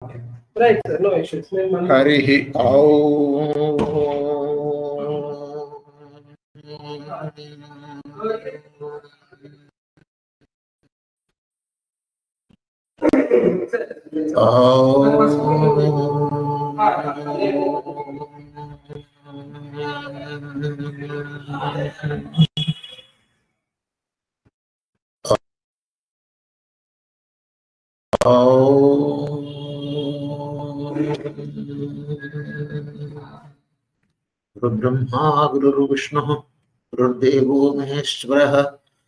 Right, sir. No issues. Harihi गुरुर्ब्रह्मा गुरुर्विष्णुः गुरुर्देवो महेश्वरः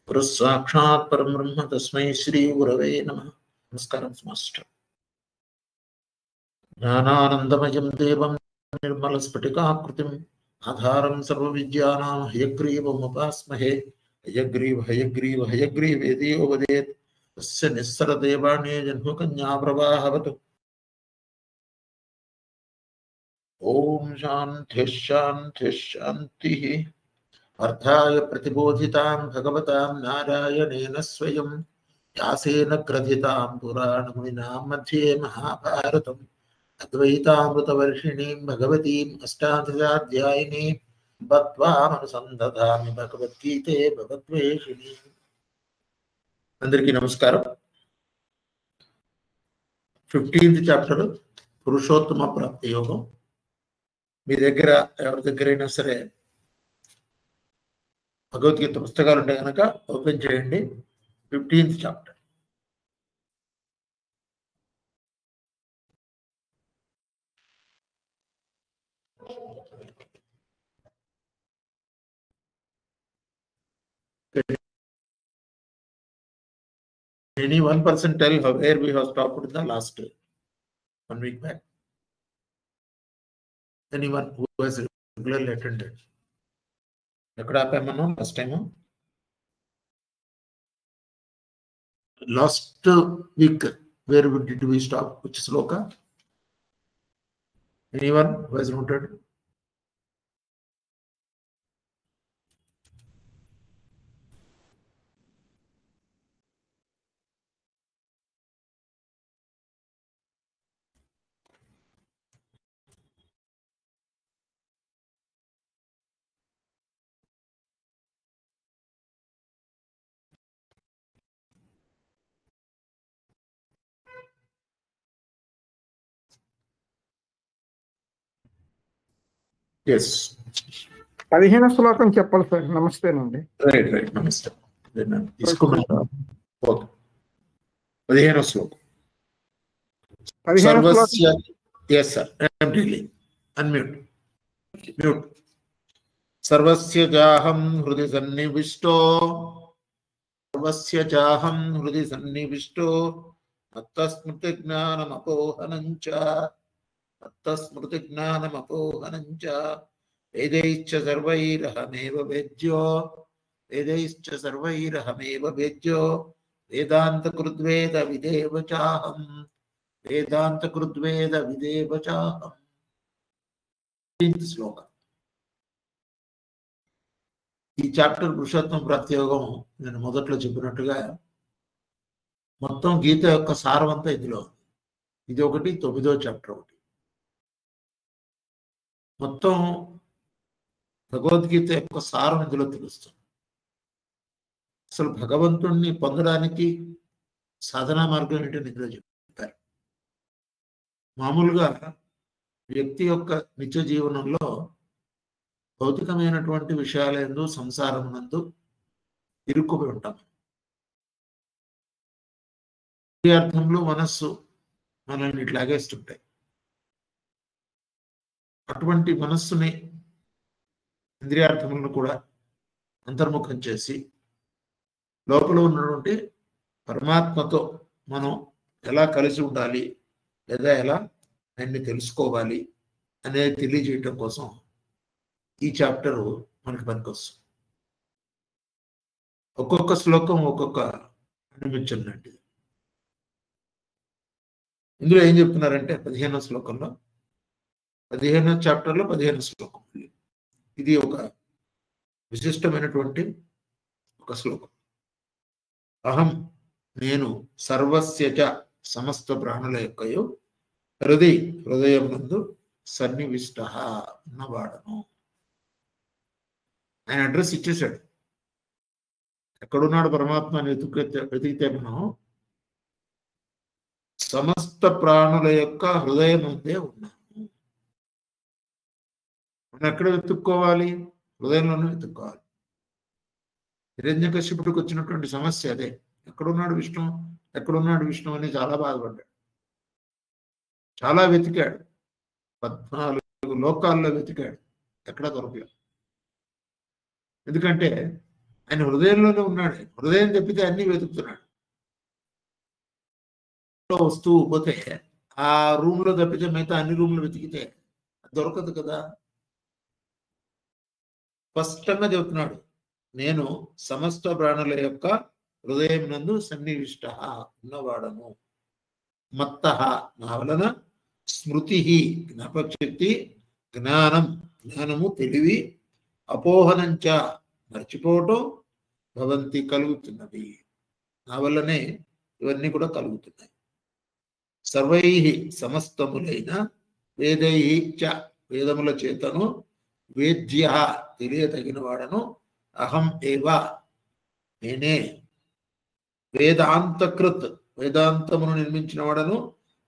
गुरुः साक्षात् परब्रह्म तस्मै श्री गुरवे नमः। नमस्कारं मास्टर। ज्ञानानन्दमयं देवं निर्मलस्फटिकाकृतिम् आधारं सर्वविद्यानां हयग्रीवमुपास्महे। हयग्रीव हयग्रीव हयग्रीवेदियो वदेत् तस्य निस्सरदेवाणि जन्मकन्या प्रवाहवतु। ओम शांति शांति शांति। अर्थाय प्रतिबोधितां भगवतां नारायणेन स्वयं व्यासेन ग्रथितां पुराणमुनिनां मध्ये महाभारतम् अद्वैतामृतवर्षिणीं भगवतीम् अष्टादशाध्यायिनीं बद्ध्वामनुसन्धतामि भगवद्गीते भगवद्वेषिणीम्। అందరికీ నమస్కారం। 15th చాప్టర్ పురుషోత్తమ ప్రాప్తి యోగం। మీ దగ్గర ఎవరి దగ్గరైనా సరే భగవద్గీత పుస్తకాలు ఉంటే కనుక ఓపెన్ చేయండి। 15th chapter. Any one person tell where we have stopped in the last 1 week back? Anyone who has regularly attended? ఎక్కడ ఆపామను last time? Last week where did we stop? Which sloka? Anyone who has noted? Yes. 15వ శ్లోకం చెప్పాలి sir. నమస్తేనండి. Right నమస్తే. తీసుకున్నాను. Okay. 15వ శ్లోకం. సర్వస్య yes sir. I am dealing. Unmute. Mute. సర్వస్య జాహం హృది సన్నివిష్టో సర్వస్య జాహం హృది సన్నివిష్టో మత్తస్మృతి జ్ఞానమపోహనంచ మత్తస్మృతి జ్ఞానమపోహనంచ వేదైశ్చ సర్వైరహమేవ వేద్యో వేదైశ్చ సర్వైరహమేవ వేద్యో వేదాంతకృద్వేద విదేవ చాహం వేదాంతకృద్వేద విదేవ చాహం. శ్లోకం. ఈ చాప్టర్ పురుషోత్తమ ప్రాప్తి యోగం నేను మొదట్లో చెప్పినట్టుగా మొత్తం గీత యొక్క సారమంతా ఇందులో ఉంది. ఇది ఒకటి, 9వ చాప్టర్ ఒకటి. మొత్తం భగవద్గీత యొక్క సారం ఇందులో తెలుస్తుంది. అసలు భగవంతుణ్ణి పొందడానికి సాధనా మార్గం ఏంటని ఇందులో చెప్పారు. మామూలుగా వ్యక్తి యొక్క నిత్య జీవనంలో భౌతికమైనటువంటి విషయాలందు సంసారమునందు ఇరుక్కుపోయి ఉంటాం. ఇంద్రియార్థంలో మనస్సు మనల్ని లాగేస్తుంటాయి. అటువంటి మనస్సుని ఇంద్రియార్థములను కూడా అంతర్ముఖం చేసి లోపల ఉన్నటువంటి పరమాత్మతో మనం ఎలా కలిసి ఉండాలి లేదా ఎలా ఆయన్ని తెలుసుకోవాలి అనేది తెలియజేయటం కోసం ఈ చాప్టరు మనకి పనికొస్తుంది. ఒక్కొక్క శ్లోకం ఒక్కొక్క అనిమించం లాంటిది. ఇందులో ఏం చెప్తున్నారంటే 15వ శ్లోకంలో 15వ చాప్టర్లో 15వ శ్లోకం. ఇది ఒక విశిష్టమైనటువంటి ఒక శ్లోకం. అహం నేను సర్వస్య చ సమస్త ప్రాణుల యొక్కయు హృదయం నందు సన్నివిష్ట ఉన్నవాడను. ఆయన అడ్రస్ ఇచ్చేశాడు. ఎక్కడున్నాడు పరమాత్మ అని వెతికితే మనం సమస్త ప్రాణుల యొక్క హృదయం అందే ఉన్నాము. మనం ఎక్కడ వెతుక్కోవాలి? హృదయంలోనే వెతుక్కోవాలి. హిరణ్యకశిపుడికి వచ్చినటువంటి సమస్య అదే. ఎక్కడున్నాడు విష్ణు, ఎక్కడున్నాడు విష్ణు అని చాలా బాధపడ్డాడు. చాలా వెతికాడు, 14 లోకాల్లో వెతికాడు, ఎక్కడా దొరకలేదు. ఎందుకంటే ఆయన హృదయంలోనే ఉన్నాడు. హృదయం తప్పితే అన్ని వెతుకుతున్నాడు. వస్తువు పోతే ఆ రూమ్ లో తప్పితే మిగతా అన్ని రూమ్లు వెతికితే దొరకదు కదా. స్పష్టంగా చెబుతున్నాడు, నేను సమస్త ప్రాణుల యొక్క హృదయం నందు సన్నివిష్ట ఉన్నవాడను. మత్త నా వలన స్మృతి జ్ఞాపకశక్తి, జ్ఞానము తెలివి, అపోహనంచ మర్చిపోవటం భవంతి కలుగుతున్నది. నా వల్లనే ఇవన్నీ కూడా కలుగుతున్నాయి. సర్వై సమస్తములైన వేదై చ వేదముల చేతను వేద్య తెలియతగిన వాడను. అహం ఏవ నేనే. వేదాంతకృత్ వేదాంతమును నిర్మించిన వాడను.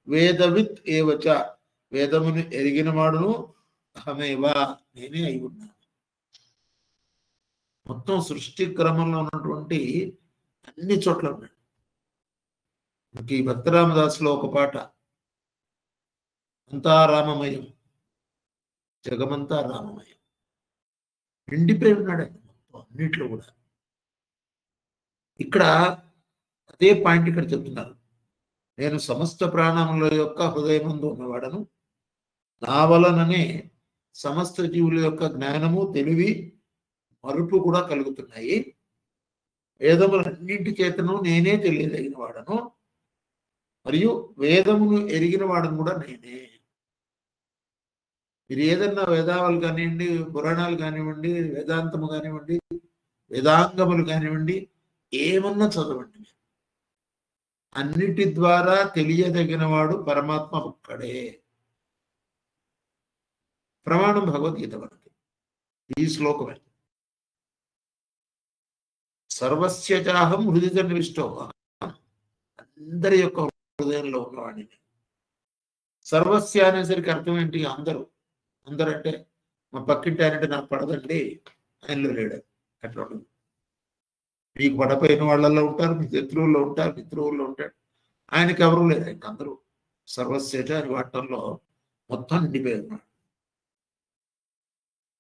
వేదవిత్ ఏవచ వేదమును ఎరిగిన వాడును. అహమేవా నేనే అయి ఉన్నాను. మొత్తం సృష్టి క్రమంలో ఉన్నటువంటి అన్ని చోట్ల ఉన్నాడు. ఈ భక్తరామదాసులో ఒక పాట, అంతా రామమయం, జగమంతా రామమయం, నిండిపోయి ఉన్నాడు ఆయన మొత్తం అన్నిట్లో కూడా. ఇక్కడ అదే పాయింట్ ఇక్కడ చెప్తున్నారు. నేను సమస్త ప్రాణముల యొక్క హృదయమందు ఉన్నవాడను. నా వలననే సమస్త జీవుల యొక్క జ్ఞానము, తెలివి, మరుపు కూడా కలుగుతున్నాయి. వేదములన్నింటి చేతను నేనే తెలియదగిన వాడను. మరియు వేదమును ఎరిగిన వాడను కూడా నేనే. మీరు ఏదన్నా వేదాలు కానివ్వండి, పురాణాలు కానివ్వండి, వేదాంతము కానివ్వండి, వేదాంగములు కానివ్వండి, ఏమన్నా చదవండి. అన్నిటి ద్వారా తెలియదగిన వాడు పరమాత్మ ఒక్కడే. ప్రమాణం భగవద్గీత మనకి ఈ శ్లోకమే. సర్వస్య చాహం హృదయ నివిష్టో, అందరి యొక్క హృదయంలో ఉన్నవాడిని. సర్వస్య అనేసరికి అర్థం ఏంటి? అందరంటే మా పక్కింటి ఆయనంటే నాకు పడదండి, ఆయనలో లేడు. అట్లా ఉండదు. మీకు పడపోయిన వాళ్ళల్లో ఉంటారు, మీ శత్రువుల్లో ఉంటారు, మిత్రువుల్లో ఉంటాడు. ఆయనకి ఎవరు లేదు. ఆయనకి అందరూ సర్వస్యట అని వాటంలో మొత్తం నిండిపోయి ఉన్నాడు.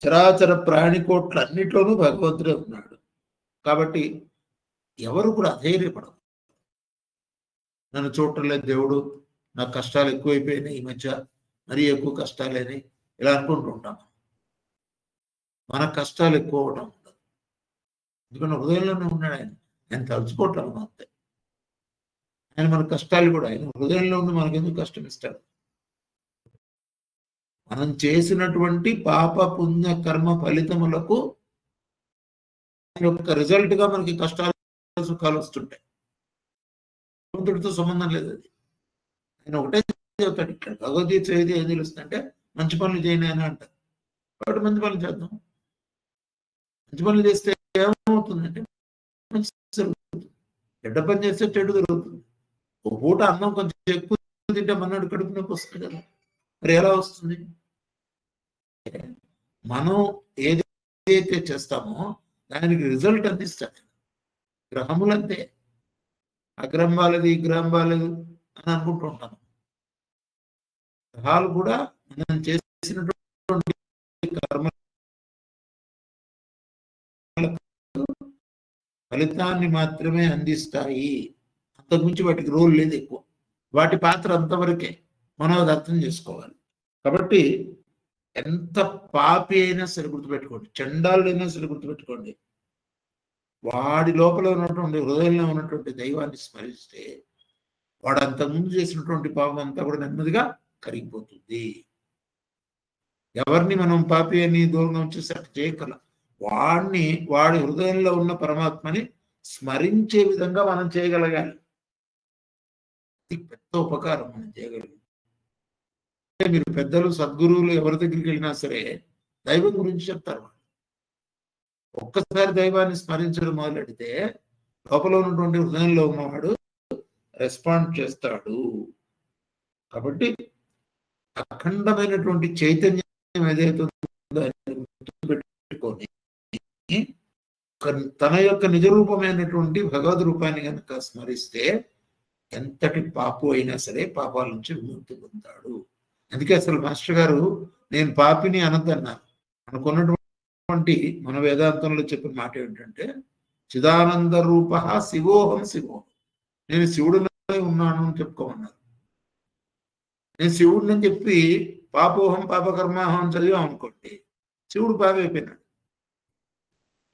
చరాచర ప్రాణికోట్ల అన్నిట్లోనూ భగవంతుడే ఉన్నాడు. కాబట్టి ఎవరు కూడా అధైర్యపడదు. నన్ను చూడటం లేదు దేవుడు, నాకు కష్టాలు ఎక్కువైపోయినాయి, ఈ మధ్య మరీ ఎక్కువ కష్టాలేని ఇలా అనుకుంటూ ఉంటాం. మన కష్టాలు ఎక్కువ అవడం ఉండదు. ఎందుకంటే హృదయంలోనే ఉన్నాడు ఆయన. ఆయన తలుచుకోవటం అంతే. ఆయన మన కష్టాలు కూడా ఆయన హృదయంలో ఉండి మనకు ఎందుకు కష్టం ఇస్తాడు? మనం చేసినటువంటి పాప పుణ్య కర్మ ఫలితములకు యొక్క రిజల్ట్ గా మనకి కష్టాలు సుఖాలు వస్తుంటాయి. భగవంతుడితో సంబంధం లేదు అది. ఆయన ఒకటే చెప్తాడు. ఇక్కడ భగవద్గీత చదివితే ఏం తెలుస్తుందంటే మంచి పనులు చేయని అని అంటారు. కాబట్టి మంచి పనులు చేద్దాం. మంచి పనులు చేస్తే ఏమవుతుందంటే మంచి జరుగుతుంది. చెడ్డ పని చేస్తే చెడు జరుగుతుంది. ఒక పూట అన్నం కొంచెం ఎక్కువ తింటే మన్నాడు కడుపు నొప్పి వస్తుంది కదా. మరి ఎలా వస్తుంది? మనం ఏదైతే చేస్తామో దానికి రిజల్ట్ అందిస్తుంది. గ్రహములంతే, అగ్రహం బాలేదు, ఈ గ్రహం బాలేదు అని అనుకుంటూ ఉంటాను. గ్రహాలు కూడా మనం చేసినటువంటి కర్మ ఫలితాన్ని మాత్రమే అందిస్తాయి. అంతకుమించి వాటికి రోల్ లేదు ఎక్కువ. వాటి పాత్ర అంతవరకే. మనం అది అర్థం చేసుకోవాలి. కాబట్టి ఎంత పాపి అయినా సరే గుర్తుపెట్టుకోండి, చండాలుడైనా సరే గుర్తుపెట్టుకోండి, వాడి లోపల ఉన్నటువంటి హృదయంలో ఉన్నటువంటి దైవాన్ని స్మరిస్తే వాడు అంతకుముందు చేసినటువంటి పాపం అంతా కూడా నెమ్మదిగా కరిగిపోతుంది. ఎవరిని మనం పాపి అని దూరంగా ఉంచేసరికి చేయగలం. వాడి హృదయంలో ఉన్న పరమాత్మని స్మరించే విధంగా మనం చేయగలగాలి. ఇది పెద్ద ఉపకారం మనం చేయగలిగింది. మీరు పెద్దలు సద్గురువులు ఎవరి దగ్గరికి వెళ్ళినా సరే దైవం గురించి చెప్తారు. ఒక్కసారి దైవాన్ని స్మరించడం మొదలెడితే లోపల ఉన్నటువంటి హృదయంలో ఉన్నవాడు రెస్పాండ్ చేస్తాడు. కాబట్టి అఖండమైనటువంటి చైతన్యం ఏదైతే ఉందో గుర్తుపెట్టుకొని తన యొక్క నిజరూపమైనటువంటి భగవద్ రూపాన్ని కనుక స్మరిస్తే ఎంతటి పాపు అయినా సరే పాపాల నుంచి విముక్తి పొందుతాడు. అందుకే అసలు మాస్టర్ గారు నేను పాపిని అనద్దన్నారు. మనకున్నటువంటి మన వేదాంతంలో చెప్పిన మాట ఏంటంటే చిదానంద రూప శివోహం శివోహం, నేను శివుడినే ఉన్నాను అని చెప్పుకోమన్నారు. నేను శివుడిని చెప్పి పాపోహం పాపకర్మాహం చదివాం అనుకోండి, శివుడు పాపైపోయినాడు.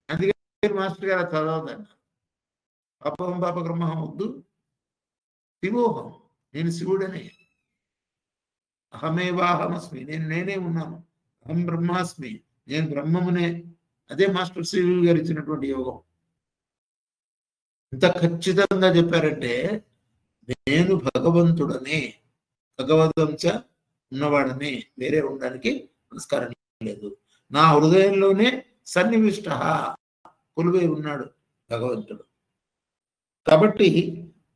అందుకే మాస్టర్ గారు చదవదన్నారు. పాపోహం పాపకర్మాహం వద్దు, శివోహం, నేను శివుడనే, అహమేవాహమస్మి, నేనే ఉన్నాను, అహం బ్రహ్మాస్మి, నేను బ్రహ్మమునే. అదే మాస్టర్ శ్రీ గారు ఇచ్చినటువంటి యోగం. ఎంత ఖచ్చితంగా చెప్పారంటే నేను భగవంతుడనే, భగవదంశ ఉన్నవాడనే, వేరే ఉండడానికి నమస్కారం లేదు. నా హృదయంలోనే సన్నివిష్ట కొలువై ఉన్నాడు భగవంతుడు. కాబట్టి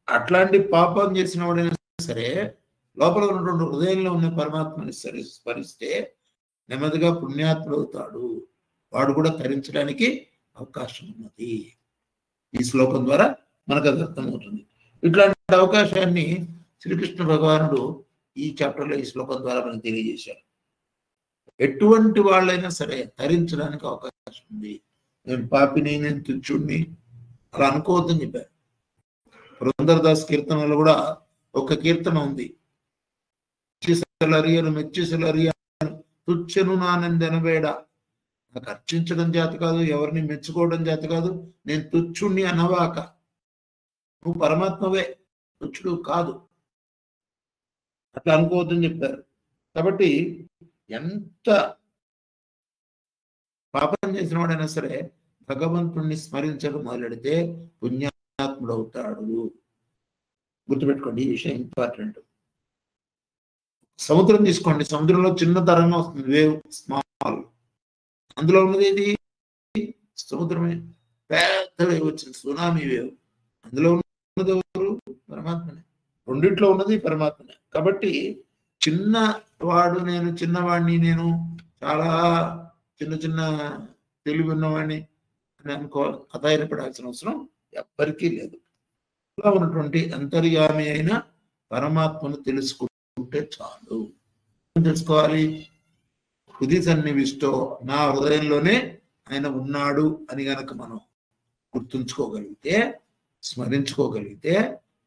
అట్లాంటి పాపం చేసిన వాడైనా సరే లోపల ఉన్నటువంటి హృదయంలో ఉన్న పరమాత్మని స్మరిస్తే నెమ్మదిగా పుణ్యాత్ముడు అవుతాడు. వాడు కూడా తరించడానికి అవకాశం ఉన్నది. ఈ శ్లోకం ద్వారా మనకు అది అర్థమవుతుంది. ఇట్లాంటి అవకాశాన్ని శ్రీకృష్ణ భగవానుడు ఈ చాప్టర్లో ఈ శ్లోకం ద్వారా మనకు తెలియజేశారు. ఎటువంటి వాళ్ళైనా సరే తరించడానికి అవకాశం ఉంది. నేను పాపిని, నేను తుచ్చుడిని అలా అనుకోవద్దని చెప్పారు. పురంధరదాస్ కీర్తనలో కూడా ఒక కీర్తన ఉంది, మెచ్చిసలరియను తుచ్చను నానందెనవేడ. నాకు అర్చించడం చేత కాదు, ఎవరిని మెచ్చుకోవడం చేత కాదు, నేను తుచ్చుణ్ణి అనవాక. నువ్వు పరమాత్మవే, తుచ్చుడు కాదు, అట్లా అనుకోవద్దని చెప్పారు. కాబట్టి ఎంత పాపం చేసిన వాడైనా సరే భగవంతుణ్ణి స్మరించడం మొదలెడితే పుణ్యాత్ముడు అవుతాడు. గుర్తుపెట్టుకోండి, ఈ విషయం ఇంపార్టెంట్. సముద్రం తీసుకోండి, సముద్రంలో చిన్న తరంగం వస్తుంది, వేవ్, స్మాల్. అందులో ఉన్నది ఏది? సముద్రమే. పెద్ద వేవ్ వచ్చింది, సునామీ వేవ్. అందులో ఉన్నది ఎవరు? పరమాత్మనే. రెండిట్లో ఉన్నది పరమాత్మనే. కాబట్టి చిన్నవాడు నేను, చిన్నవాడిని నేను, చాలా చిన్న చిన్న తెలివి ఉన్నవాడిని అని అనుకోవాలి, అధైర్యపడాల్సిన అవసరం ఎవ్వరికీ లేదు. ఇలా ఉన్నటువంటి అంతర్యామి అయిన పరమాత్మను తెలుసుకుంటే చాలు. తెలుసుకోవాలి, హృదయ సన్నివిష్టో, నా హృదయంలోనే ఆయన ఉన్నాడు అని గనక మనం గుర్తుంచుకోగలిగితే, స్మరించుకోగలిగితే,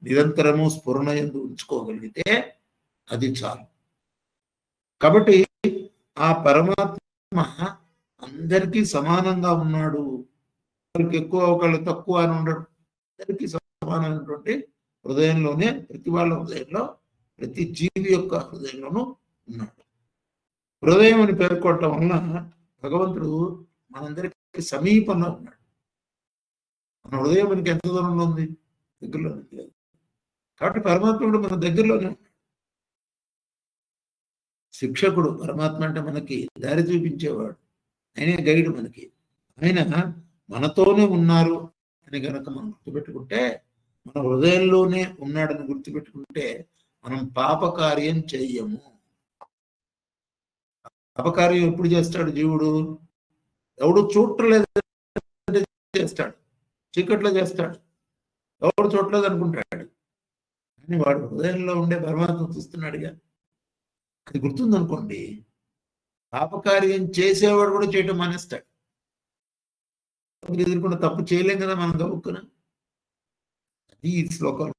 నిరంతరము స్ఫురణ యందు ఉంచుకోగలిగితే అది చాలు. కాబట్టి ఆ పరమాత్మ అందరికీ సమానంగా ఉన్నాడు. ఒకరికి ఎక్కువ, ఒకళ్ళు తక్కువ అని ఉండడు. అందరికీ సమానమైనటువంటి హృదయంలోనే, ప్రతి వాళ్ళ హృదయంలో, ప్రతి జీవి యొక్క హృదయంలోనూ ఉన్నాడు. హృదయం అని పేర్కొనటం వలన భగవంతుడు మనందరికీ సమీపంలో ఉన్నాడు. మన హృదయం మనకి ఎంత దూరంలో ఉంది? దగ్గరలో లేదు. కాబట్టి పరమాత్ముడు మన దగ్గరలోనే ఉన్నాడు. శిక్షకుడు పరమాత్మ అంటే మనకి దారి చూపించేవాడు, ఆయనే గైడ్ మనకి. ఆయన మనతోనే ఉన్నారు అని కనుక మనం గుర్తుపెట్టుకుంటే, మన హృదయంలోనే ఉన్నాడని గుర్తుపెట్టుకుంటే మనం పాపకార్యం చెయ్యము. పాపకార్యం ఎప్పుడు చేస్తాడు జీవుడు? ఎవడు చూడలేదు చేస్తాడు, చీకట్లో చేస్తాడు, ఎవడు చూడలేదు అనుకుంటాడు. కానీ వాడు హృదయంలో ఉండే పరమాత్మ చూస్తున్నాడుగా. అది గుర్తుందనుకోండి, పాపకార్యం చేసేవాడు కూడా చేయటం మానేస్తాడు. ఎదుర్కొన్న తప్పు చేయలేం కదా మనం గబుక్కున. అది ఈ శ్లోకం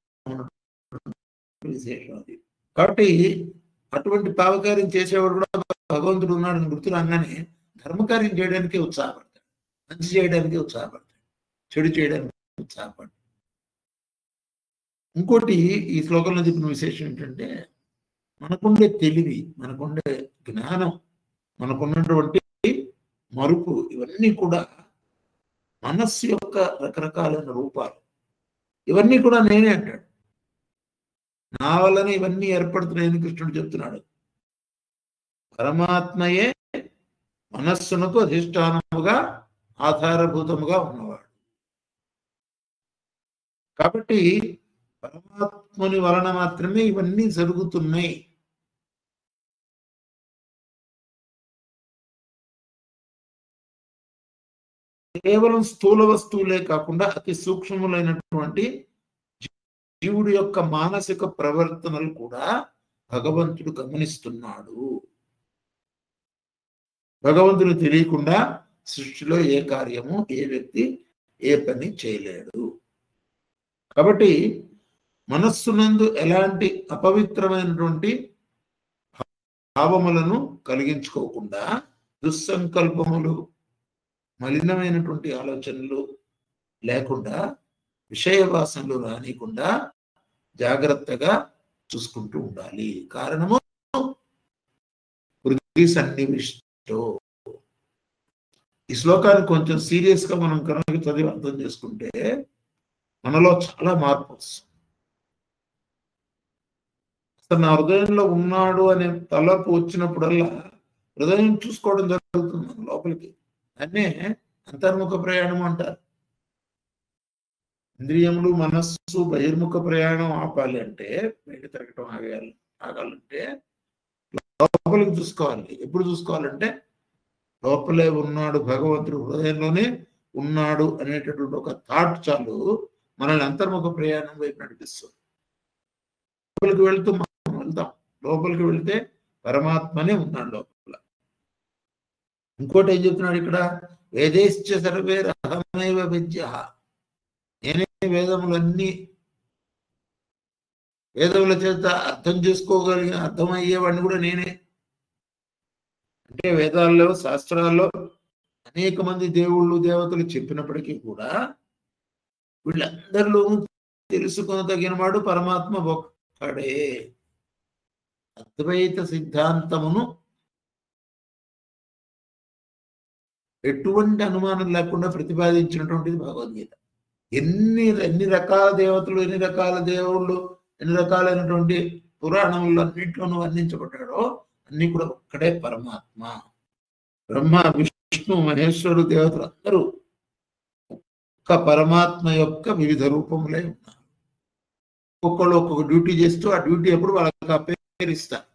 విశేషం అది. కాబట్టి అటువంటి పాపకార్యం చేసేవాడు కూడా భగవంతుడు ఉన్నాడని గుర్తు రాగానే ధర్మకార్యం చేయడానికి ఉత్సాహపడతాడు, మంచి చేయడానికి ఉత్సాహపడతాడు, చెడు చేయడానికి ఉత్సాహపడతాడు. ఇంకోటి ఈ శ్లోకంలో చెప్పిన విశేషం ఏంటంటే, మనకుండే తెలివి, మనకుండే జ్ఞానం, మనకున్నటువంటి మరుపు, ఇవన్నీ కూడా మనస్సు యొక్క రకరకాలైన రూపాలు. ఇవన్నీ కూడా నేనే అంటాడు. నా వల్లనే ఇవన్నీ ఏర్పడుతున్నాయని కృష్ణుడు చెప్తున్నాడు. పరమాత్మయే మనస్సునకు అధిష్టానముగా ఆధారభూతముగా ఉన్నవాడు. కాబట్టి పరమాత్మని వలన మాత్రమే ఇవన్నీ జరుగుతున్నాయి. కేవలం స్థూల వస్తువులే కాకుండా అతి సూక్ష్మములైనటువంటి జీవుడి యొక్క మానసిక ప్రవర్తనలు కూడా భగవంతుడు గమనిస్తున్నాడు. భగవంతుడు తెలియకుండా సృష్టిలో ఏ కార్యము ఏ వ్యక్తి ఏ పని చేయలేడు. కాబట్టి మనస్సునందు ఎలాంటి అపవిత్రమైనటువంటి భావములను కలిగించుకోకుండా, దుస్సంకల్పములు, మలినమైనటువంటి ఆలోచనలు లేకుండా, విషయవాసనలు రానికుండా జాగ్రత్తగా చూసుకుంటూ ఉండాలి. కారణము హృదయ సన్నివిష్టో. ఈ శ్లోకాన్ని కొంచెం సీరియస్ గా మనం కనుక చదివి అర్థం చేసుకుంటే మనలో చాలా మార్పు వస్తుంది. అసలు నా హృదయంలో ఉన్నాడు అనే తలపు వచ్చినప్పుడల్లా హృదయం చూసుకోవడం జరుగుతుంది లోపలికి. అనే అంతర్ముఖ ప్రయాణం అంటారు. ఇంద్రియములు మనస్సు బహిర్ముఖ ప్రయాణం ఆపాలి అంటే, బయట తిరగటం ఆగాలంటే లోపలికి చూసుకోవాలి. ఎప్పుడు చూసుకోవాలంటే లోపలే ఉన్నాడు భగవంతుడు, హృదయంలోనే ఉన్నాడు అనేటటువంటి ఒక థాట్ చాలు మనల్ని అంతర్ముఖ ప్రయాణం వైపు నడిపిస్తుంది. లోపలికి వెళ్తూ మనం వెళ్తాం. లోపలికి వెళ్తే పరమాత్మనే ఉన్నాడు లోపల. ఇంకోటి ఏం చెప్తున్నాడు ఇక్కడ, వేదేశ్చ సర్వే రహమేవ విద్య. నేనే వేదములన్నీ, వేదముల చేత అర్థం చేసుకోగలిగిన అర్థమయ్యేవాడిని కూడా నేనే. అంటే వేదాల్లో శాస్త్రాల్లో అనేక మంది దేవుళ్ళు దేవతలు చెప్పినప్పటికీ కూడా వీళ్ళందరిలోనూ తెలుసుకొనదగిన వాడు పరమాత్మ ఒక్కడే. అద్వైత సిద్ధాంతమును ఎటువంటి అనుమానం లేకుండా ప్రతిపాదించినటువంటిది భగవద్గీత. ఎన్ని రకాల దేవతలు, ఎన్ని రకాల దేవుళ్ళు, ఎన్ని రకాలైనటువంటి పురాణములు అన్నింటిలోనూ వర్ణించబడ్డాడో అన్ని కూడా ఒక్కడే పరమాత్మ. బ్రహ్మ విష్ణు మహేశ్వరుడు దేవతలు అందరూ ఒక్క పరమాత్మ యొక్క వివిధ రూపములై ఉన్నారు. ఒక్కొక్కళ్ళు ఒక్కొక్క డ్యూటీ చేస్తూ ఆ డ్యూటీ ఎప్పుడు వాళ్ళకి ఆ పేరు ఇస్తారు.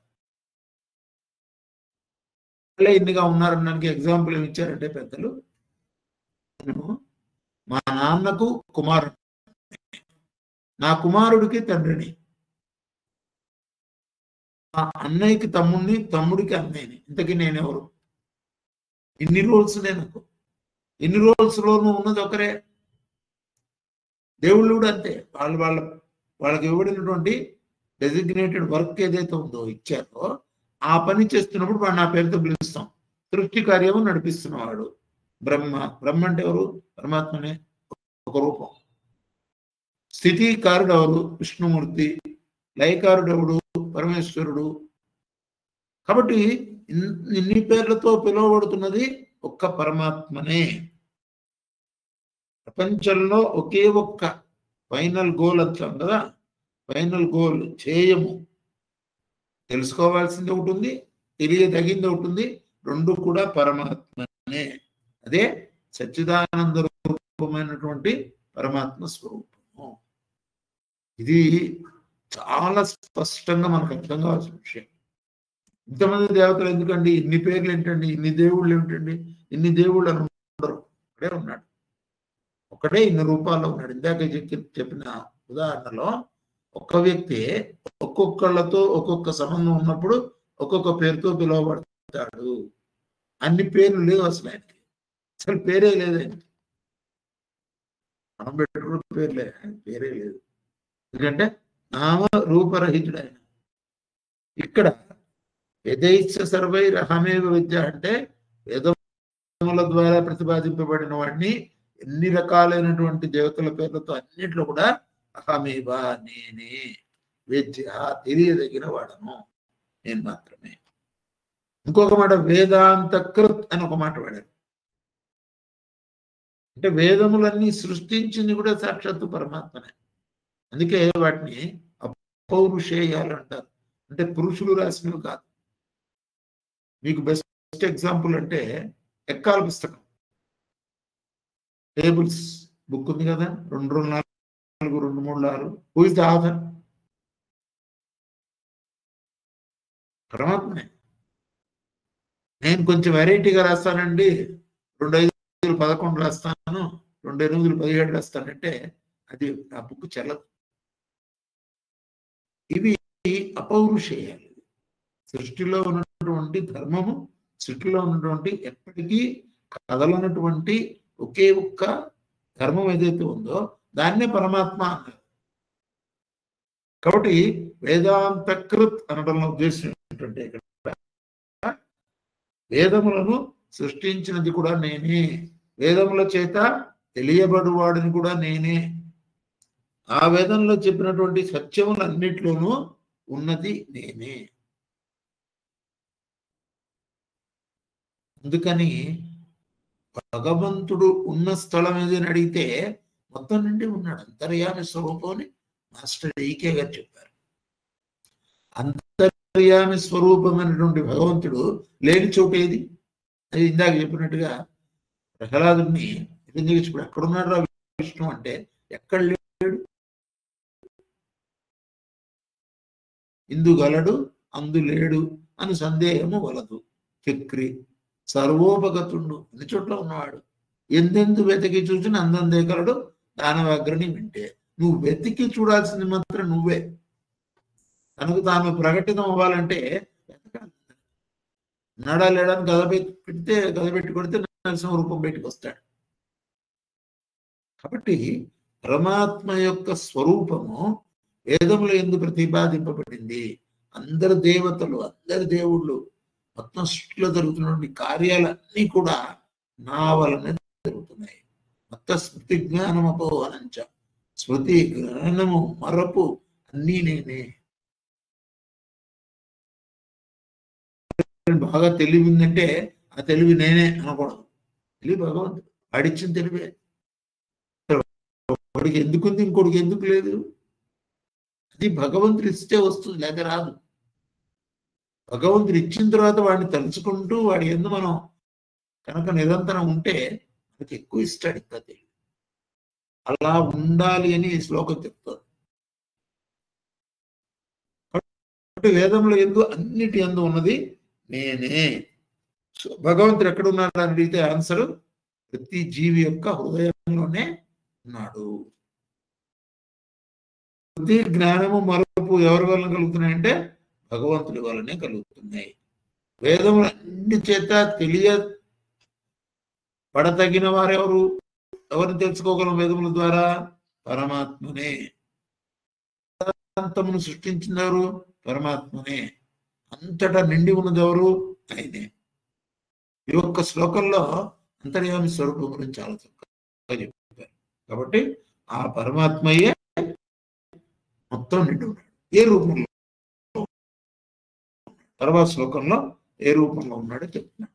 ఇన్నిగా ఉన్నారనడానికి ఎగ్జాంపుల్ ఏమి ఇచ్చారంటే పెద్దలు, మా నాన్నకు కుమారుడు, నా కుమారుడికి తండ్రిని, మా అన్నయ్యకి తమ్ముడిని, తమ్ముడికి అన్నయ్యని. ఇంతకీ నేనెవరు? ఇన్ని రోల్స్ నాకు. ఇన్ని రోల్స్ లోనూ ఉన్నది ఒకరే. దేవుళ్ళు కూడా అంతే. వాళ్ళకి ఇవ్వబడినటువంటి డెసిగ్నేటెడ్ వర్క్ ఏదైతే ఉందో ఇచ్చారో ఆ పని చేస్తున్నప్పుడు వాడు నా పేరుతో పిలుస్తాం. సృష్టి కార్యము నడిపిస్తున్నవాడు బ్రహ్మ. బ్రహ్మ అంటే ఎవరు? పరమాత్మనే ఒక రూపం. స్థితికారుడు ఎవరు? విష్ణుమూర్తి. లయకారుడు ఎవడు? పరమేశ్వరుడు. కాబట్టి ఇన్ని పేర్లతో పిలువబడుతున్నది ఒక్క పరమాత్మనే. ప్రపంచంలో ఒకే ఒక్క ఫైనల్ గోల్ అంటాం కదా, ఫైనల్ గోల్ చేయము. తెలుసుకోవాల్సింది ఒకటి ఉంది, తెలియదగింది ఒకటి ఉంది. రెండు కూడా పరమాత్మనే. అదే సచ్చిదానంద రూపమైనటువంటి పరమాత్మ స్వరూపము. ఇది చాలా స్పష్టంగా మనకు అర్థం కావాల్సిన విషయం. ఇంతమంది దేవతలు ఎందుకండి? ఇన్ని పేర్లు ఏంటండి? ఇన్ని దేవుళ్ళు ఏమిటండి? ఇన్ని దేవుళ్ళు అని ఉండరు. ఒకడే ఉన్నాడు, ఒకటే ఇన్ని రూపాల్లో ఉన్నాడు. ఇందాక చెప్పిన ఉదాహరణలో ఒక్క వ్యక్తి ఒక్కొక్కళ్ళతో ఒక్కొక్క సంబంధం ఉన్నప్పుడు ఒక్కొక్క పేరుతో పిలువబడతాడు. అన్ని పేర్లు లేవు అసలు ఆయనకి. అసలు పేరే లేదు ఆయనకి. మనం పెట్టుకున్న పేర్లే, పేరే లేదు. ఎందుకంటే నామ రూపరహితుడు ఆయన. ఇక్కడ వేదైశ్చ సర్వైరహమేవ విద్య అంటే వేదముల ద్వారా ప్రతిపాదింపబడిన వాడిని ఎన్ని రకాలైనటువంటి దేవతల పేర్లతో అన్నింటిలో కూడా అహమేవ నేనే, విద్య తెలియదగిన వాడను నేను మాత్రమే. ఇంకొక మాట వేదాంతకృత్ అని ఒక మాట వాడారు. అంటే వేదములన్నీ సృష్టించింది కూడా సాక్షాత్తు పరమాత్మనే. అందుకే వాటిని అపౌరుషేయాలు అంటారు. అంటే పురుషులు రాసినవి కాదు. మీకు బెస్ట్ ఎగ్జాంపుల్ అంటే ఎక్కాల పుస్తకం, టేబుల్స్ బుక్ ఉంది కదా, 2 2 4 2 3 6. Who is the author? పరమాత్మే. నేను కొంచెం వెరైటీగా రాస్తానండి, 2 5 11 రాస్తాను, 2 8 17 రాస్తానంటే అది ఆ బుక్ చెల్లదు. ఇవి అపౌరుషేయాలు. సృష్టిలో ఉన్నటువంటి ధర్మము, సృష్టిలో ఉన్నటువంటి ఎప్పటికీ కదలనటువంటి ఒకే ఒక్క ధర్మం ఏదైతే ఉందో దాన్నే పరమాత్మ అన్నారు. కాబట్టి వేదాంతకృత్ అనడంలో ఉద్దేశం ఏంటంటే ఇక్కడ వేదములను సృష్టించినది కూడా నేనే, వేదముల చేత తెలియబడువాడిని కూడా నేనే, ఆ వేదంలో చెప్పినటువంటి సత్యములన్నిట్లోనూ ఉన్నది నేనే. అందుకని భగవంతుడు ఉన్న స్థలం ఏదని అడిగితే మొత్తం నిండి ఉన్నాడు. అంతర్యామి స్వరూపం మాస్టర్ ఈకే గారు చెప్పారు. అంతర్యామి స్వరూపమైనటువంటి భగవంతుడు లేని చోటు ఏది? అది ఇందాక చెప్పినట్టుగా ప్రహ్లాదుని ఇప్పుడు ఎక్కడున్నాడు రా విష్ణు అంటే ఎక్కడ లేడు. ఇందు గలడు అందు లేడు అని సందేహము వలదు. చక్రి సర్వోపగతుండు, అన్ని చోట్ల ఉన్నవాడు. ఎందెందు వెతికి చూసిన అందందే కలడు దానవాగ్రని వింటే. నువ్వు వెతికి చూడాల్సింది మాత్రం నువ్వే. తనకు తాను ప్రకటితం అవ్వాలంటే ఉన్నాడా లేడని గదపెట్టి కొడితే నరసింహ రూపం బయటకు వస్తాడు. కాబట్టి పరమాత్మ యొక్క స్వరూపము వేదములో ఎందుకు ప్రతిపాదింపబడింది? అందరు దేవతలు, అందరు దేవుళ్ళు, మొత్తం సృష్టిలో జరుగుతున్నటువంటి కార్యాలన్నీ కూడా నా వలనే జరుగుతున్నాయి. మొత్తం స్మృతి జ్ఞానం అపోహనంచ, స్మృతి జ్ఞానము మరపు అన్నీ నేనే. బాగా తెలివి ఉందంటే ఆ తెలివి నేనే అనకూడదు. తెలివి భగవంతుడు వాడిచ్చిన తెలివే. వాడికి ఎందుకుంది, ఇంకోటికి ఎందుకు లేదు? అది భగవంతుడు ఇస్తే వస్తుంది, లేక రాదు. భగవంతుడు ఇచ్చిన తర్వాత వాడిని తలుచుకుంటూ వాడి ఎందు మనం కనుక నిరంతరం ఉంటే మనకి ఎక్కువ ఇస్తాడు. ఇంకా తెలివి అలా ఉండాలి అని ఈ శ్లోకం చెప్తుంది. వేదంలో ఎందు అన్నిటి ఎందు ఉన్నది నేనే. భగవంతుడు ఎక్కడున్నాడు అని అడిగితే ఆన్సర్ ప్రతి జీవి యొక్క హృదయంలోనే ఉన్నాడు. ప్రతి జ్ఞానము మరపు ఎవరి వలన కలుగుతున్నాయంటే భగవంతుడి వల్లనే కలుగుతున్నాయి. వేదములు అన్ని చేత పడతగిన వారెవరు? ఎవరిని తెలుసుకోగలం వేదముల ద్వారా? పరమాత్మనే. వేదాంతమును సృష్టించినవారు పరమాత్మనే. అంతటా నిండి ఉన్నది ఎవరు? ఆయనే. ఈ ఒక్క శ్లోకంలో అంతర్యామి స్వరూపం గురించి చాలా చక్కగా చెప్పారు. కాబట్టి ఆ పరమాత్మయే మొత్తం నిండి ఉన్నాడు. ఏ రూపంలో? తర్వాత శ్లోకంలో ఏ రూపంలో ఉన్నాడో చెప్తున్నాడు.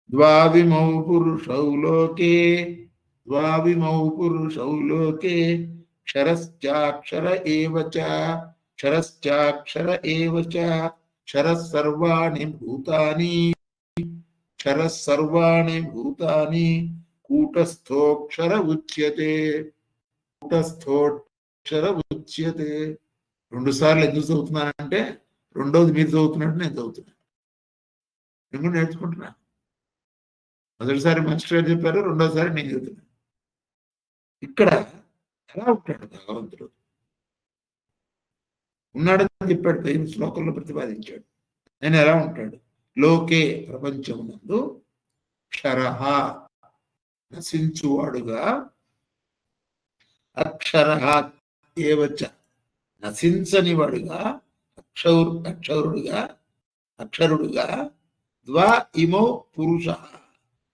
ద్వావిమౌ పురుషౌ లోకే, ద్వావిమౌ పురుషౌ లోకే క్షరశ్చాక్షర ఏవచ, క్షరశ్చాక్షర ఏవచ, క్షరః సర్వాణి భూతాని, క్షరః సర్వాణి భూతాని, కూటస్థోక్షర ఉచ్యతే, కూటస్థోక్షర ఉచ్యతే. 2 సార్లు ఎందుకు చదువుతున్నానంటే రెండోది మీరు చదువుతున్నట్టు నేను చదువుతున్నాను. నేను కూడా నేర్చుకుంటున్నా. మొదటిసారి మాస్టర్ గారు చెప్పారు, రెండోసారి నేను చెబుతున్నాను. ఇక్కడ ఎలా ఉంటాడు భగవంతుడు? ఉన్నాడని చెప్పాడు, 5 శ్లోకంలో ప్రతిపాదించాడు. ఆయన ఎలా ఉంటాడు? లోకే ప్రపంచమునందు క్షరః నశించువాడుగా, అక్షరః ఏవచ నశించని వాడుగా, అక్షరుడుగా, ద్వా ఇమౌ పురుష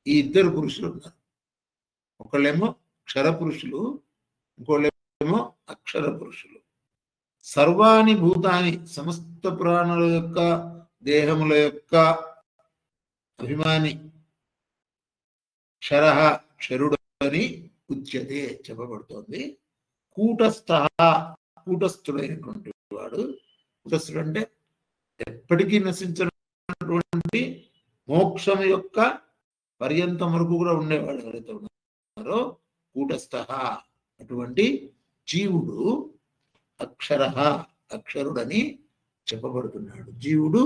ఈ 2 పురుషులు ఉన్నారు. ఒకళ్ళేమో క్షర పురుషులు, ఇంకోళ్ళేమో అక్షర పురుషులు. సర్వాణి భూతాని సమస్త ప్రాణుల యొక్క దేహముల యొక్క అభిమాని క్షరః క్షరుడు అని ఉచ్యతే చెప్పబడుతోంది. కూటస్థ కూటస్థుడైనటువంటి వాడు. కూటస్థుడు అంటే ఎప్పటికీ నశించినటువంటి ఉన్నటువంటి మోక్షం యొక్క పర్యంతం వరకు కూడా ఉండేవాడు ఎవరైతే ఉన్నారో కూటస్థ, అటువంటి జీవుడు అక్షర, అక్షరుడని చెప్పబడుతున్నాడు. జీవుడు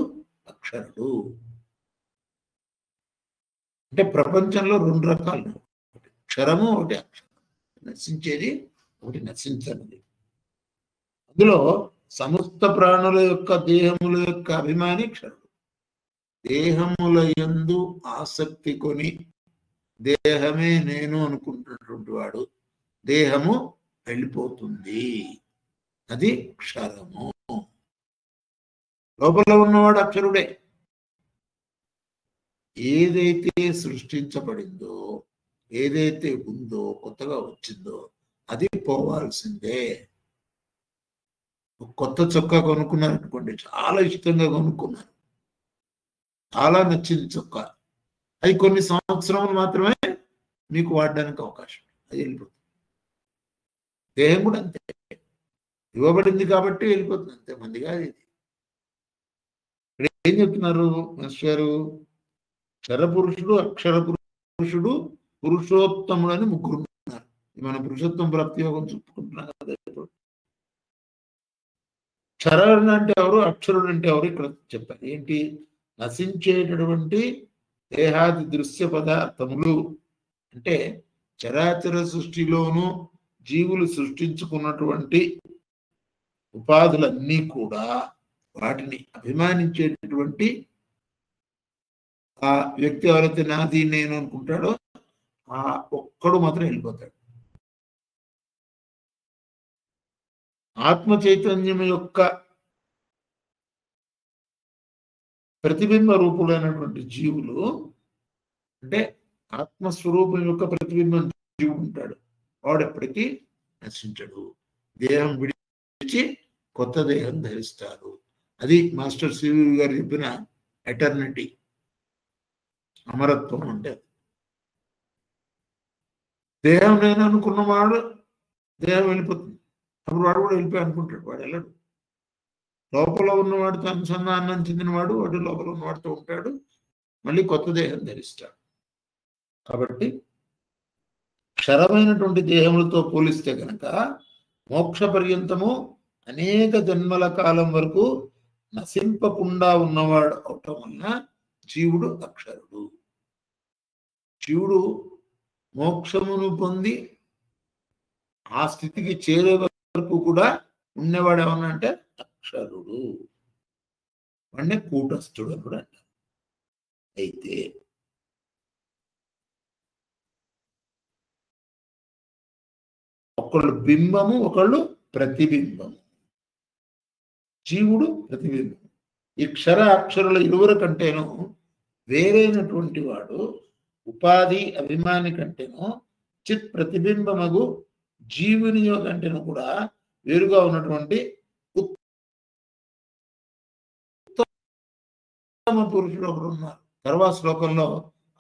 అక్షరుడు. అంటే ప్రపంచంలో రెండు రకాలు, ఒకటి క్షరము, ఒకటి అక్షరం. నశించేది, ఒకటి నశించనిది. అందులో సమస్త ప్రాణుల యొక్క దేహముల యొక్క అభిమాని క్షరుడు. దేహముల యందు ఆసక్తి కొని దేహమే నేను అనుకుంటున్నటువంటి వాడు దేహము వెళ్ళిపోతుంది, అది క్షరము. లోపల ఉన్నవాడు అక్షరుడే. ఏదైతే సృష్టించబడిందో, ఏదైతే ఉందో, కొత్తగా వచ్చిందో అది పోవాల్సిందే. కొత్త చొక్కా కొనుక్కున్నారనుకోండి, చాలా ఇష్టంగా కొనుక్కున్నారు, చాలా నచ్చింది చొక్కా, అది కొన్ని సంవత్సరాలు మాత్రమే మీకు వాడడానికి అవకాశం, అది వెళ్ళిపోతుంది. దేహం కూడా అంతే, ఇవ్వబడింది కాబట్టి వెళ్ళిపోతుంది, అంతే. మంది కాదు ఇది. ఇక్కడ ఏం చెప్తున్నారు మాస్టర్ గారు? క్షర పురుషుడు, అక్షర పురుషుడు, పురుషోత్తముడు అని ముగ్గురు ఉన్నారు. మన పురుషోత్తమ ప్రాప్తి యోగం చెప్పుకుంటున్నాం కదా. క్షరుడు అంటే ఎవరు, అక్షరుడు అంటే ఎవరు ఇక్కడ చెప్పారు. ఏంటి? నశించేటటువంటి దేహాది దృశ్య పదార్థములు అంటే చరాచర సృష్టిలోనూ జీవులు సృష్టించుకున్నటువంటి ఉపాధులన్నీ కూడా వాటిని అభిమానించేటటువంటి ఆ వ్యక్తి ఎవరైతే నాది నేను అనుకుంటాడో ఆ ఒక్కడు మాత్రం వెళ్ళిపోతాడు. ఆత్మ చైతన్యం యొక్క ప్రతిబింబ రూపులైనటువంటి జీవులు అంటే ఆత్మస్వరూపం యొక్క ప్రతిబింబం జీవుడు ఉంటాడు, వాడు ఎప్పటికీ నశించడు. దేహం విడిచి కొత్త దేహం ధరిస్తారు. అది మాస్టర్ సివి గారు చెప్పిన ఎటర్నిటీ, అమరత్వం. అంటే దేహం నేను అనుకున్నవాడు దేహం వెళ్ళిపోతుంది, అప్పుడు వాడు కూడా వెళ్ళిపోయి అనుకుంటాడు, వాడు వెళ్ళడు. లోపల ఉన్నవాడితో అనుసంధానం చెందినవాడు వాడు లోపల ఉన్నవాడితో ఉంటాడు, మళ్ళీ కొత్త దేహం ధరిస్తాడు. కాబట్టి క్షరమైనటువంటి దేహములతో పోలిస్తే కనుక మోక్ష పర్యంతము అనేక జన్మల కాలం వరకు నశింపకుండా ఉన్నవాడు అవటం వలన జీవుడు అక్షరుడు. జీవుడు మోక్షమును పొంది ఆ స్థితికి చేరే వరకు కూడా ఉన్నవాడు ఏమన్నా అంటే అక్షరుడు, వాడిని కూటస్థుడు అని కూడా అంటారు. అయితే ఒకళ్ళు బింబము, ఒకళ్ళు ప్రతిబింబము. జీవుడు ప్రతిబింబం. ఈ క్షర అక్షరుల ఇరువురు కంటేనూ వేరైనటువంటి వాడు ఉపాధి అభిమాని కంటేనూ చిత్ ప్రతిబింబమగు జీవుని కంటేనూ కూడా వేరుగా ఉన్నటువంటి ఉత్తమ పురుషుడు ఒకరు ఉన్నారు. తర్వాత శ్లోకంలో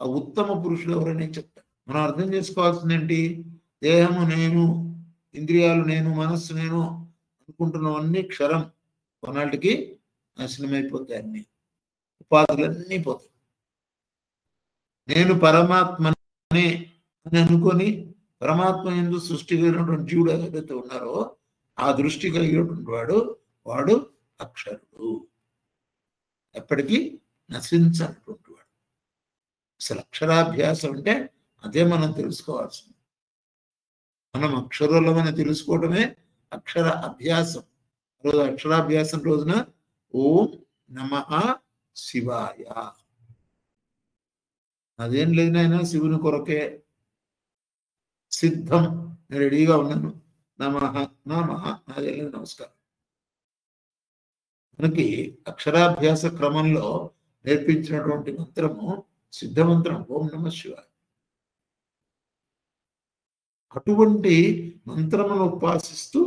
ఆ ఉత్తమ పురుషుడు ఎవరనే చెప్తారు. మనం అర్థం చేసుకోవాల్సింది ఏంటి? దేహము నేను, ఇంద్రియాలు నేను, మనస్సు నేను అనుకుంటున్నవన్నీ క్షరం, కొన్నాళ్ళకి నాశనమైపోతాయి. అన్ని ఉపాధులన్నీ పోతాయి. నేను పరమాత్మనే అని అనుకొని పరమాత్మ యందు సృష్టి కలిగినటువంటి జీవుడు ఏదైతే ఉన్నారో ఆ దృష్టి కలిగినటువంటి వాడు అక్షరుడు, ఎప్పటికీ నశించనటువంటి వాడు. అసలు అక్షరాభ్యాసం అంటే అదే మనం తెలుసుకోవాల్సింది. మనం అక్షరులమని తెలుసుకోవడమే అక్షర అభ్యాసం. రోజు అక్షరాభ్యాసం రోజున ఓం నమః శివాయ. అదేం లేదు నాయన, శివుని కొరకే సిద్ధం, నేను రెడీగా ఉన్నాను. నమః నమః, నాదే లేదు, నమస్కారం. మనకి అక్షరాభ్యాస క్రమంలో నేర్పించినటువంటి మంత్రము సిద్ధమంత్రం, ఓం నమః శివాయ. అటువంటి మంత్రమును ఉపాసిస్తూ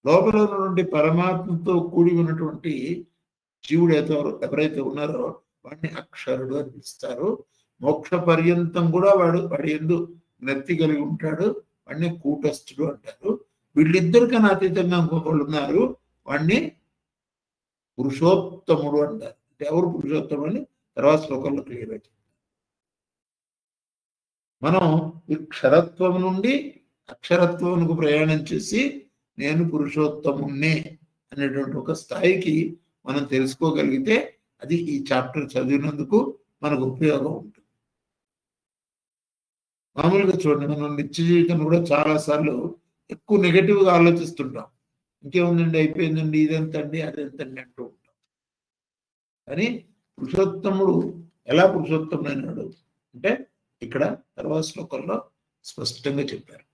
లోపల ఉన్నటువంటి పరమాత్మతో కూడి ఉన్నటువంటి జీవుడు ఎవరైతే ఉన్నారో వాడిని అక్షరుడు అని పిలుస్తారు. మోక్ష పర్యంతం కూడా వాడి యందు జ్ఞప్తి కలిగి ఉంటాడు, వాడిని కూటస్థుడు అంటారు. వీళ్ళిద్దరికన్నా అతీతంగా ఇంకొకళ్ళు ఉన్నారు, వాడిని పురుషోత్తముడు అంటారు. ఎవరు పురుషోత్తముడు అని తర్వాత శ్లోకంలో క్లియర్ అవుతుంది. మనం ఈ క్షరత్వం నుండి అక్షరత్వమునకు ప్రయాణం చేసి నేను పురుషోత్తముణ్ణే అనేటువంటి ఒక స్థాయికి మనం తెలుసుకోగలిగితే అది ఈ చాప్టర్ చదివినందుకు మనకు ఉపయోగం ఉంటుంది. మామూలుగా చూడండి, మనం నిత్య జీవితం కూడా చాలాసార్లు ఎక్కువ నెగటివ్గా ఆలోచిస్తుంటాం. ఇంకేముందండి, అయిపోయిందండి, ఇదెంతండి అదెంతండి అంటూ ఉంటాం. కానీ పురుషోత్తముడు ఎలా పురుషోత్తముడైనాడు అంటే ఇక్కడ తర్వాత శ్లోకంలో స్పష్టంగా చెప్పారు.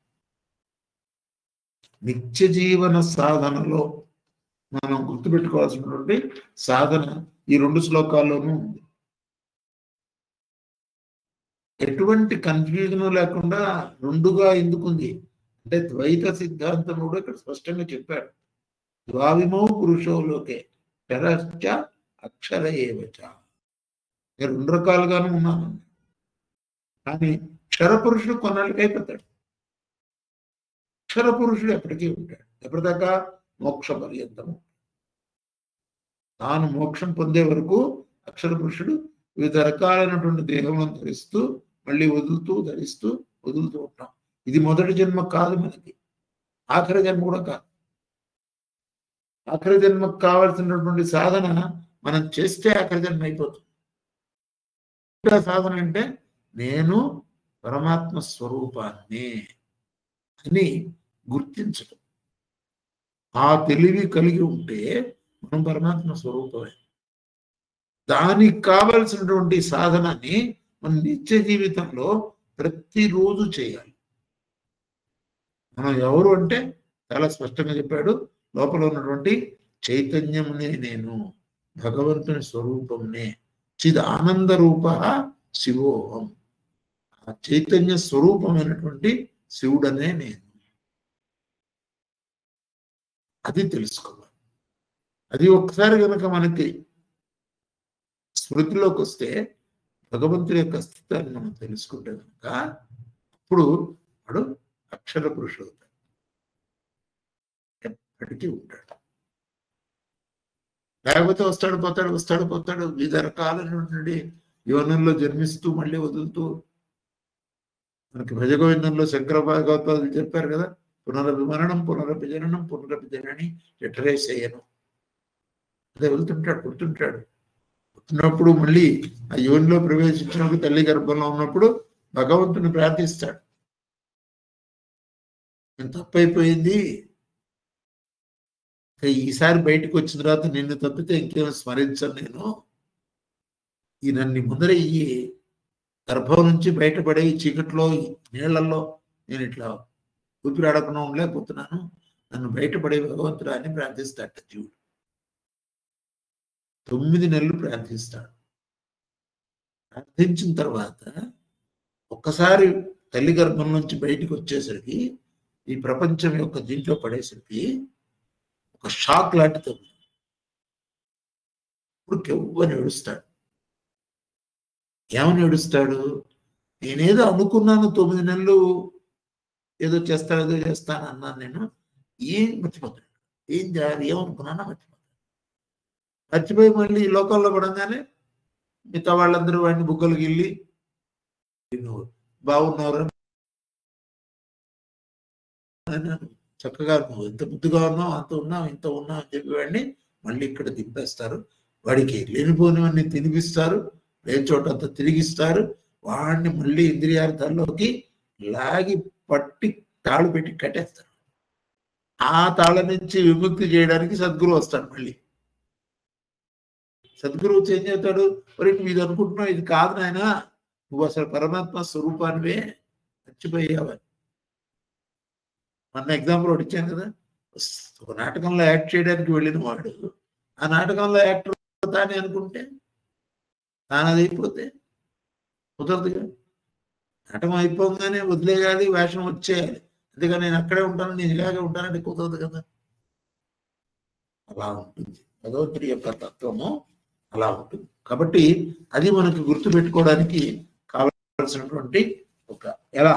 నిత్య జీవన సాధనలో మనం గుర్తుపెట్టుకోవాల్సినటువంటి సాధన ఈ 2 శ్లోకాల్లోనూ ఉంది. ఎటువంటి కన్ఫ్యూజన్ లేకుండా 2గా ఎందుకుంది అంటే ద్వైత సిద్ధాంతం కూడా ఇక్కడ స్పష్టంగా చెప్పాడు. ద్వావిమౌ పురుషోలోకే క్షరశ్చ అక్షర ఏవచ. నేను 2 రకాలుగాను ఉన్నాను. కానీ క్షర పురుషుడు కొన్నాళ్ళకి అయిపోతాడు. అక్షర పురుషుడు ఎప్పటికీ ఉంటాడు. ఎప్పటిదాకా? మోక్ష పర్యంతము. తాను మోక్షం పొందే వరకు అక్షర పురుషుడు వివిధ రకాలైనటువంటి దేహములను ధరిస్తూ మళ్ళీ వదులుతూ ధరిస్తూ వదులుతూ ఉంటాం. ఇది మొదటి జన్మ కాదు, మనకి ఆఖరి జన్మ కూడా కాదు. ఆఖరి జన్మకు కావాల్సినటువంటి సాధన మనం చేస్తే ఆఖరి జన్మ అయిపోతుంది. సాధన అంటే నేను పరమాత్మ స్వరూపాన్ని అని గుర్తించడం. ఆ తెలివి కలిగి ఉంటే మనం పరమాత్మ స్వరూపమే. దానికి కావలసినటువంటి సాధనని మన నిత్య జీవితంలో ప్రతిరోజు చేయాలి. మనం ఎవరు అంటే చాలా స్పష్టంగా చెప్పాడు, లోపల ఉన్నటువంటి చైతన్యమునే నేను, భగవంతుని స్వరూపంనే, చిద్ ఆనంద రూప శివోహం. ఆ చైతన్య స్వరూపమైనటువంటి శివుడనే నేను. అది తెలుసుకోవాలి. అది ఒక్కసారి కనుక మనకి స్మృతిలోకి వస్తే భగవంతుడి యొక్క అస్తిత్వాన్ని మనం తెలుసుకుంటే కనుక అప్పుడు వాడు అక్షర పురుషుడు అవుతాడు. ఎప్పటికీ ఉంటాడు. లేకపోతే వస్తాడు పోతాడు వివిధ రకాలైనటువంటి యోనంలో జన్మిస్తూ మళ్ళీ వదులుతూ. మనకి భజగోవిందంలో శంకర భాగవతాలు చెప్పారు కదా, పునరభిమరణం పునరపి జననం పునరపి జనని జఠరేశయనం. అదే వెళ్తుంటాడు, పుడుతుంటాడు. పుట్టినప్పుడు మళ్ళీ ఆ యోనిలో ప్రవేశించినప్పుడు తల్లి గర్భంలో ఉన్నప్పుడు భగవంతుని ప్రార్థిస్తాడు. నేను తప్పైపోయింది, ఈసారి బయటకు వచ్చిన తర్వాత నిన్ను తప్పితే ఇంకేమో స్మరించను నేను. ఈ నన్ను ముందర ఈ గర్భం నుంచి బయటపడే ఈ చీకట్లో నీళ్లలో నేను ఇట్లా ఊపిరాడకుండా ఉండలేకపోతున్నాను, నన్ను బయటపడే భగవంతుడా అని ప్రార్థిస్తాట జీవుడు. 9 నెలలు ప్రార్థిస్తాడు. ప్రార్థించిన తర్వాత ఒక్కసారి తల్లి గర్భం నుంచి బయటికి వచ్చేసరికి ఈ ప్రపంచం యొక్క దీంట్లో పడేసరికి ఒక షాక్ లాంటితో ఇప్పుడు కెవ్వని ఏడుస్తాడు. ఏమని ఏడుస్తాడు? నేనేదో అనుకున్నాను, 9 నెలలు ఏదో చేస్తాను అన్నాను, నేను ఏం మర్చిపోతాను, ఏం చేయాలి, ఏమనుకున్నానో మర్చిపోయి మళ్ళీ ఈ లోకంలో పడంగానే మిగతా వాళ్ళందరూ వాడిని బుగ్గలకి వెళ్ళి నువ్వు బాగున్నారు, చక్కగా నువ్వు ఎంత బుద్ధిగా ఉన్నావు, అంత ఉన్నావు, ఇంత ఉన్నావు అని చెప్పి వాడిని మళ్ళీ ఇక్కడ దింపేస్తారు. వాడికి లేనిపోనివన్నీ తినిపిస్తారు, లేని చోట అంతా తిరిగిస్తారు. వాడిని మళ్ళీ ఇంద్రియార్థాల్లోకి లాగి పట్టి తాళు పెట్టి కట్టేస్తారు. ఆ తాళ నుంచి విముక్తి చేయడానికి సద్గురు వస్తాడు. మళ్ళీ సద్గురువు ఏం చేస్తాడు? మరి నువ్వు ఇది అనుకుంటున్నావు, ఇది కాదు నాయన, నువ్వు అసలు పరమాత్మ స్వరూపానివే, మర్చిపోయావని. మొన్న ఎగ్జాంపుల్ ఒకటి ఇచ్చాను కదా, ఒక నాటకంలో యాక్ట్ చేయడానికి వెళ్ళిన వాడు ఆ నాటకంలో యాక్టర్ తానే అనుకుంటే తానది అయిపోతే కుదరదుగా. నాటకం అయిపోగానే వదిలేయాలి, వేషం వచ్చేయాలి. అందుకని నేను అక్కడే ఉంటాను, నేను ఇలాగే ఉంటానంటే కుదరదు కదా. అలా ఉంటుంది భగవంతుడి యొక్క తత్వము, అలా ఉంటుంది. కాబట్టి అది మనకు గుర్తు పెట్టుకోవడానికి కావాల్సినటువంటి ఒక ఎలా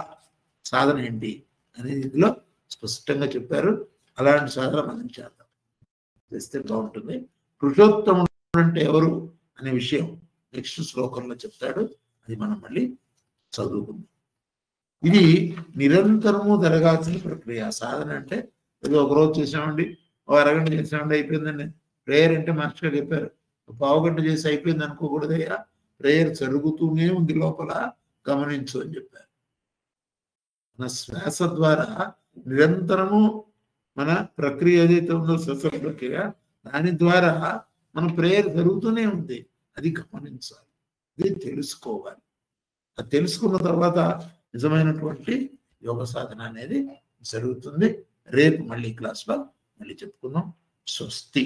సాధన ఏంటి అనేది ఇందులో స్పష్టంగా చెప్పారు. అలాంటి సాధన మనం చేద్దాం, చేస్తే బాగుంటుంది. పురుషోత్తముడు అంటే ఎవరు అనే విషయం నెక్స్ట్ శ్లోకంలో చెప్తాడు. అది మనం మళ్ళీ చదువుకుందాం. ఇది నిరంతరము జరగాల్సిన ప్రక్రియ. సాధన అంటే ఏదో ఒకరోజు చేసామండి, ఓ అరగంట చేసామండి అయిపోయిందండి. ప్రేయర్ అంటే మాస్టర్ చెప్పారు, పావుగంట చేసి అయిపోయింది అనుకోకూడదయ్యా, ప్రేయర్ జరుగుతూనే ఉంది, లోపల గమనించు అని చెప్పారు. మన శ్వాస ద్వారా నిరంతరము మన ప్రక్రియ ఏదైతే ఉందో శ్వాస ప్రక్రియ, దాని ద్వారా మన ప్రేయర్ జరుగుతూనే ఉంది. అది గమనించాలి, అది తెలుసుకోవాలి. అది తెలుసుకున్న తర్వాత నిజమైనటువంటి యోగ సాధన అనేది జరుగుతుంది. రేపు మళ్ళీ క్లాస్లో మళ్ళీ చెప్పుకుందాం. స్వస్తి.